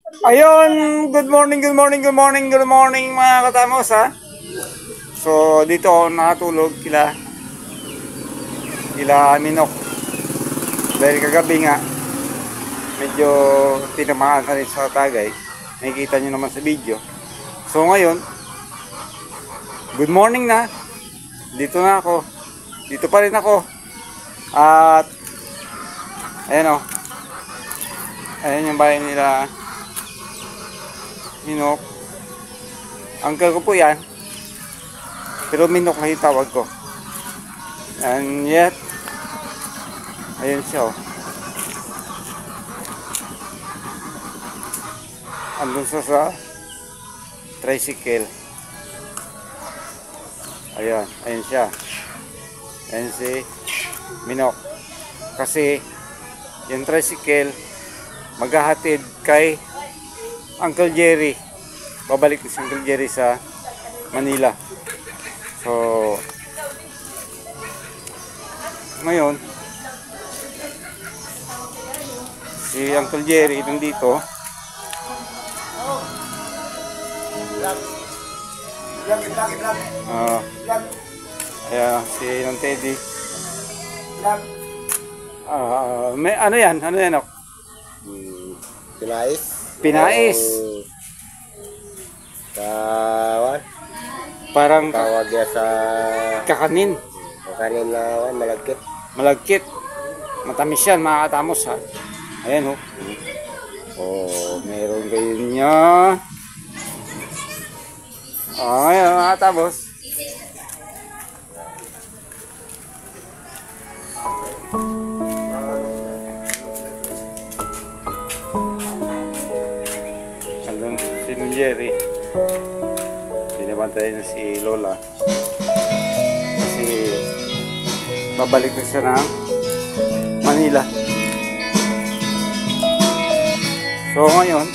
Ayun, good morning, good morning, good morning, good morning mga katamos ha. So dito ako nakatulog kila Minok. Dahil kagabi nga medyo tinamaan na rin sa tagay. Nakikita nyo naman sa video. So ngayon, good morning na. Dito na ako. Dito pa rin ako. At ayan o. Ayan yung bahay nila Minok. Uncle ko po yan. Pero Minok na yung tawag ko. And yet, ayun siya oh. Andun sa tricycle. Ayan, ayun siya. Ayun si Minok. Kasi yung tricycle maghahatid kay Uncle Jerry. Babalik si Uncle Jerry sa Manila. So ngayon si Uncle Jerry nandito. Ayan si Nong Teddy. May ano yan? Ano yan? Pinais. Kawan. Parang Tawag niya sa kakanin. kakanin na malagkit. Malagkit. Matamis yan mga katamos ha. Ayan oh. Oh, meron kayo niya. Ayan mga katamos. Si Jerry binabantay na si Lola kasi babalik na siya ng Manila. So ngayon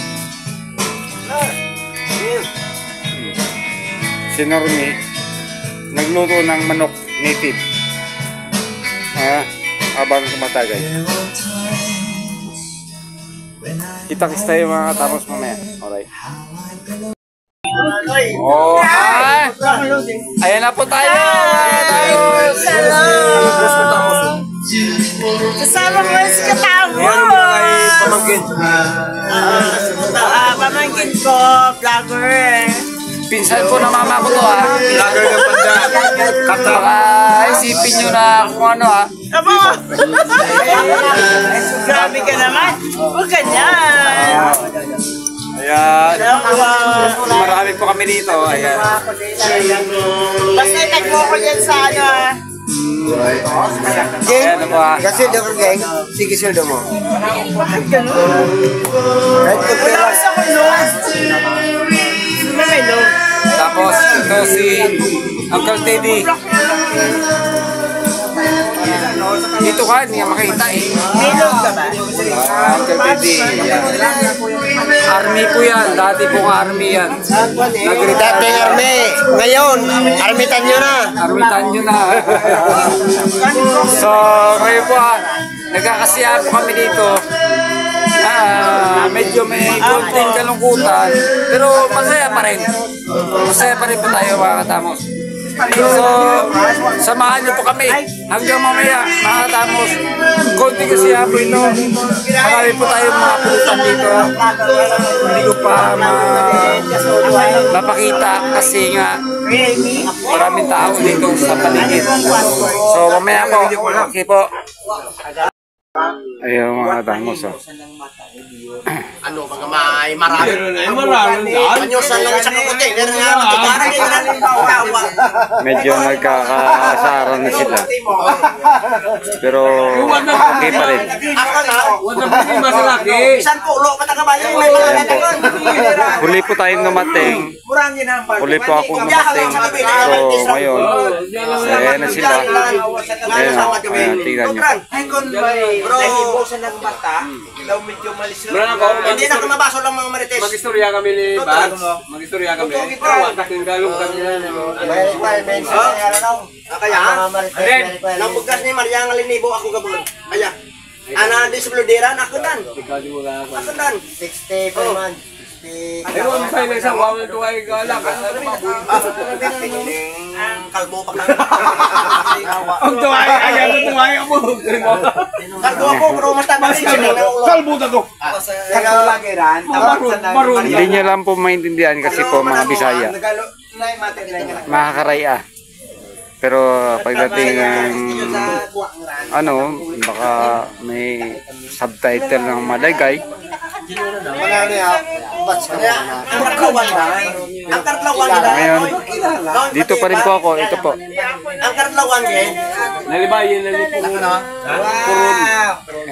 si Normi nagluto ng manok native habang tumatagay. Kita-kits tayo mga katapos mamaya. Alright. Oh, hi! Ayan na po tayo! Kasama mo si Katamo! Yan mo kay pamangkin. Pamangkin ko, vlogger. Pinsan po na mama ko to ha. Lager ng panda. Baka isipin nyo na kung ano ha. Abo! Grabe ka naman. Huwag ganyan. Ayan. Marami po kami dito. Ayan. Basta itag mo ko yan sa ano ha. Ayan na po ha. Kasi daw gang, sige sildo mo. Bakit ganun? Kahit kung Wala sa kulong. Mamelo. Tapos ito si Uncle Teddy. Dito ka, hindi ka makita eh. Melo ka ba? Uncle Teddy. Army po yan. Dati pong army yan. dating army. Ngayon, armitan nyo na. Armitan nyo na. So, kayo po nagkakasiyahan po kami dito. Medyo may konting kalungkutan. Pero masaya pa rin. Masaya pa rin po tayo mga katamos. So, samahan niyo po kami hanggang mamaya mga katamos. Konting kasiyahan po ito. Marami po tayo mga pulutan dito. Hindi ko pa mapakita kasi nga maraming tao dito sa paligid. So mamaya po. Okay po. Ayaw mga katamos. Ano, mga may marami. Marami. Anyusan lang sa container nga. Medyo nagkakasaran na sila. Pero okay pa rin. Ako na. Wala ba yung masalaki? Isang pulo pa tagabayan. Ayan po. Huli po tayong dumating. Huli po ako dumating. So ngayon, ayan na sila. Ayan o. Ayan, tingnan nyo. Bro, ng mata, daw medyo malis Wala ako. hindi na kumabaso lang mga marites. Mag-istorya kami ni Bags. Mag-istorya kami. Pero watak yung galong kami na. Kaya, nang bugas ni Maria ng linibo ako gabon. Kaya, Ana di sebludiran aku dan. Ikaw di mo lang ako. Aku dan. 60 per month. 60. Ayun, sa ila isang wawal ito ay galak. Ang kalbo pa ka. Ang tuway, ayaw na tuway ako. Kalbo ako pero mata ba rin sila. Kalbo na to. Maroon. Hindi niya lang po maintindihan kasi po mga Bisaya. Makakaraya. Pero pagdating ano, baka may subtitle ng Malagay. Ngayon, dito pa rin po ako. Ito po. Ang kartlawan din. Nalibayin na nito.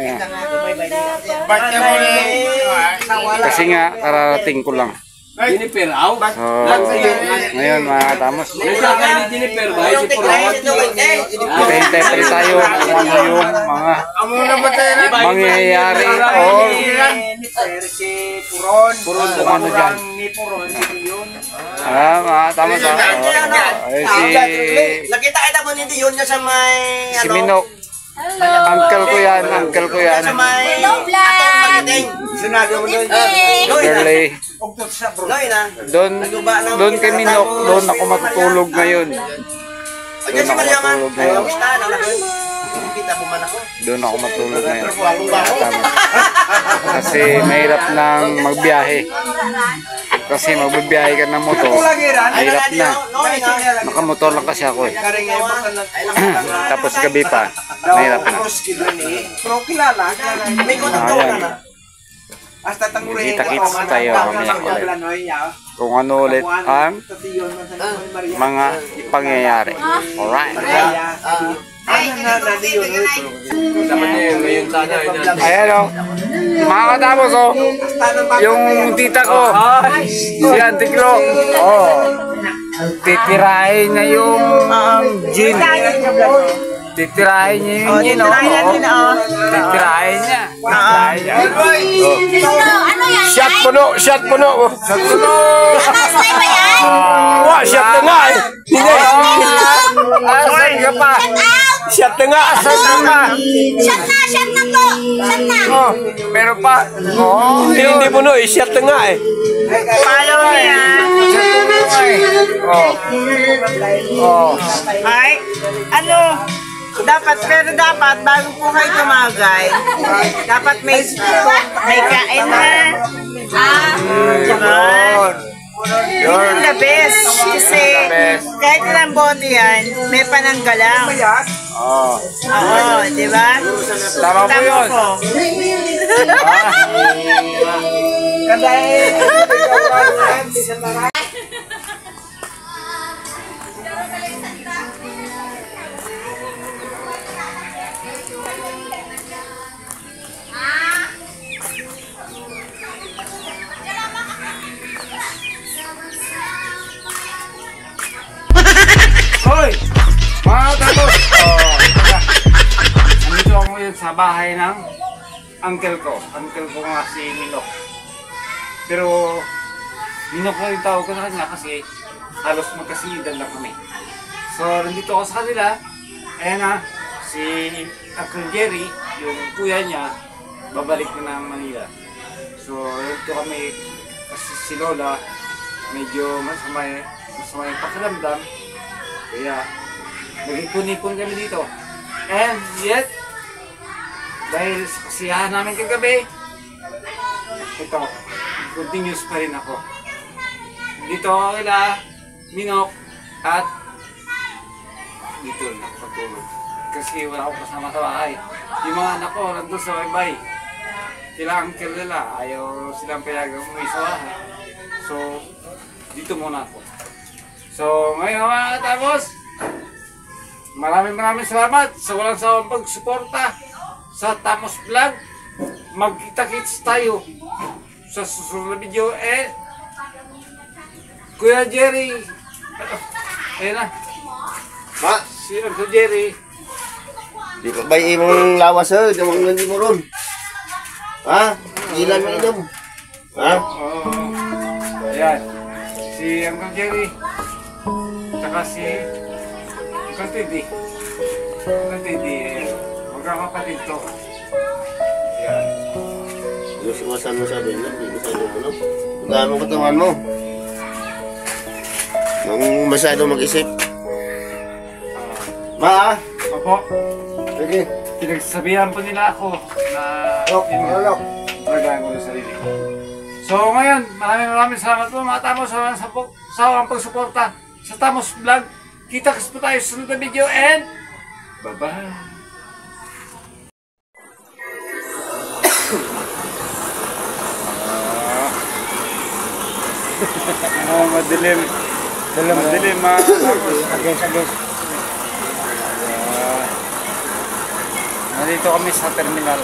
Ayan. Kasi nga, kararating ko lang. Giniperaw? So, ngayon mga katamos. Nasa kayo ni Jiniper ba? Si Purawat. Hintay pa rin tayo kung ano yung mga mangyayari o Puron. kung ano dyan. Mga katamos ha. Ay, Nakita kita mo hindi yun niya sa may si Minok. Uncle ko yan. Sa may Hello, vlog! sinabi mo doon. Girly. Loy na. Doon kay Minok. Doon ako matutulog ngayon. Diyan sa Kalyaman. Matulog ngayon. Kamusta na lang? Kita po man ako. Doon ako matulog ngayon. Tama. Kasi mahirap nang magbiyahe. Kasi magbibiyahe ka ng motor. Mahirap na. Nakamotor lang kasi ako eh. Tapos gabi pa. Mahirap na. Ayan. Kita-kits tayo mamaya ulit. Kung ano ulit ang mga pangyayari. Alright. Ayan o. Mga katapos o. Yung tita ko. Si Auntie Klo. Titirahin niya yung gin. Titirahin niya yung gin o. Titirahin niya. Ano yan? Shot puno. Shot puno. Amasay ba yan? Wah, shot na nga eh. Hindi. Asan ka pa? Shot na nga. Asan ka pa? Shot na po! Shot na! Meron pa. Hindi puno eh. Shot na nga eh. Follow niya. Ay, ano, dapat bago po kayo tumagay, dapat may kain na. Diba? Yun ang the best. Kasi kahit ilang bote yan, may pananggalang. Oo, diba? Tama po yun. po. Hoy! Mga tapos! Nandito ako ngayon sa bahay ng uncle ko. Uncle ko nga si Minok. Pero Minok na yung tawag ko na kanya kasi halos magkasidan lang kami. So nandito ako sa kanila. Ayan na, si Uncle Jerry, yung kuya niya, babalik na ng Manila. So nandito kami kasi si Lola medyo masama yung pakiramdam. Kaya, nag-ipon-ipon kami dito. And yet, dahil sa kasiyahan namin kagabi, ito, continuous pa rin ako. Dito ako kila Minok at dito nakapatulog. Kasi wala akong kasama sa bahay. Yung mga anak ko, nandun sa baybay. Sila uncle nila, ayaw silang payagang umuwi sa bahay. So, dito muna ako. So, ngayon mga katapos, maraming salamat sa walang sawang pagsuporta sa Tamos Vlog. Magkita-kits tayo sa susunod na video. Kuya Jerry, ayun na, si Uncle Jerry. Di pa ba imong lawas eh? Hindi mo ron. Ha? Ilan mo inom? Ha? Ayan, si Uncle Jerry. Saka si Uncle Teddy. Uncle Teddy, magkakapatid to. Iwas-iwasan mo sabi niya, hindi masyado ano. Tandaan mo katawan mo. Nang masyado mag-isip. Ma, Opo, sige. pinagsasabihan po nila ako na Lok, lok. talagaan ko sa sarili ko. So ngayon, maraming salamat po mga Tamos sa ang pagsuporta sa Tamos Vlog. Kita-kits po tayo sa sunod na video and bye-bye! Madilim. Madilim mga Tamos. Nandito kami sa terminal.